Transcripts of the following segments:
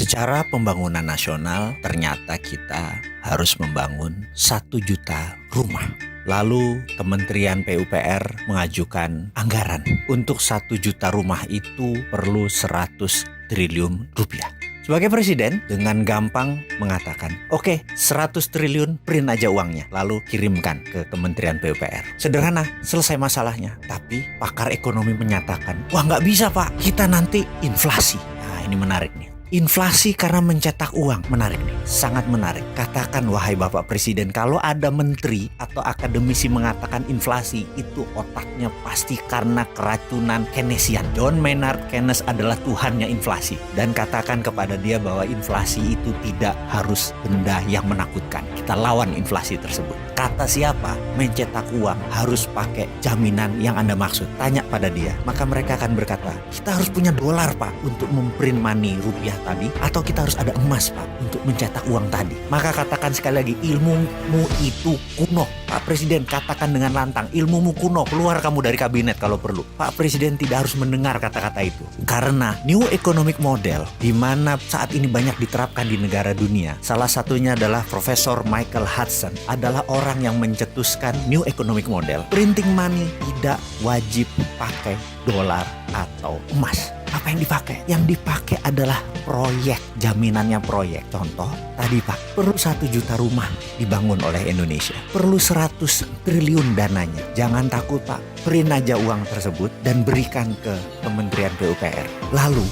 Secara pembangunan nasional, ternyata kita harus membangun 1 juta rumah. Lalu Kementerian PUPR mengajukan anggaran untuk 1 juta rumah itu perlu 100 triliun rupiah. Sebagai presiden dengan gampang mengatakan, oke, 100 triliun print aja uangnya, lalu kirimkan ke Kementerian PUPR. Sederhana, selesai masalahnya. Tapi pakar ekonomi menyatakan, wah nggak bisa Pak, kita nanti inflasi. Nah ini menarik nih. Inflasi karena mencetak uang, menarik nih, sangat menarik. Katakan wahai Bapak Presiden, kalau ada menteri atau akademisi mengatakan inflasi, itu otaknya pasti karena keracunan Keynesian. John Maynard Keynes adalah tuhannya inflasi. Dan katakan kepada dia bahwa inflasi itu tidak harus benda yang menakutkan. Kita lawan inflasi tersebut. Kata siapa? Mencetak uang harus pakai jaminan yang Anda maksud. Tanya pada dia, maka mereka akan berkata, kita harus punya dolar Pak untuk memprint money rupiah tadi, atau kita harus ada emas Pak untuk mencetak uang tadi. Maka katakan sekali lagi, ilmumu itu kuno. Pak Presiden katakan dengan lantang, ilmumu kuno, keluar kamu dari kabinet kalau perlu. Pak Presiden tidak harus mendengar kata-kata itu. Karena New Economic Model, di mana saat ini banyak diterapkan di negara dunia, salah satunya adalah Profesor Michael Hudson, adalah orang yang mencetuskan New Economic Model. Printing money tidak wajib pakai dolar atau emas. Apa yang dipakai? Yang dipakai adalah proyek, jaminannya proyek. Contoh, tadi Pak, perlu 1 juta rumah dibangun oleh Indonesia. Perlu 100 triliun dananya. Jangan takut Pak, print aja uang tersebut dan berikan ke Kementerian PUPR. Lalu,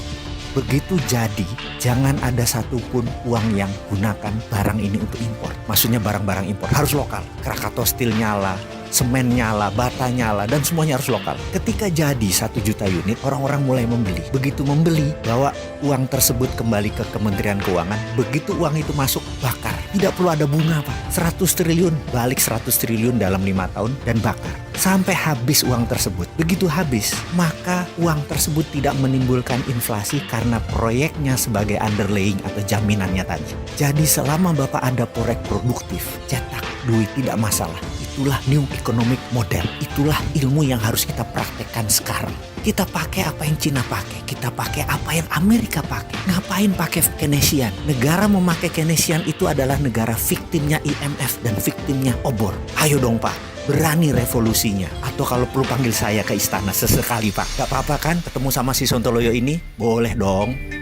begitu jadi, jangan ada satupun uang yang gunakan barang ini untuk impor. Maksudnya barang-barang impor harus lokal. Krakatau Steel nyala, semen nyala, bata nyala, dan semuanya harus lokal. Ketika jadi 1 juta unit, orang-orang mulai membeli. Begitu membeli, bawa uang tersebut kembali ke Kementerian Keuangan. Begitu uang itu masuk, bakar. Tidak perlu ada bunga Pak. 100 triliun, balik 100 triliun dalam 5 tahun dan bakar. Sampai habis uang tersebut. Begitu habis, maka uang tersebut tidak menimbulkan inflasi karena proyeknya sebagai underlaying atau jaminannya tadi. Jadi selama Bapak ada proyek produktif, cetak duit tidak masalah. Itulah New Economic Model. Itulah ilmu yang harus kita praktekkan sekarang. Kita pakai apa yang Cina pakai. Kita pakai apa yang Amerika pakai. Ngapain pakai Keynesian? Negara memakai Keynesian itu adalah negara viktimnya IMF dan viktimnya obor. Ayo dong Pak, berani revolusinya. Atau kalau perlu panggil saya ke istana sesekali Pak. Gak apa-apa kan ketemu sama si Sontoloyo ini? Boleh dong.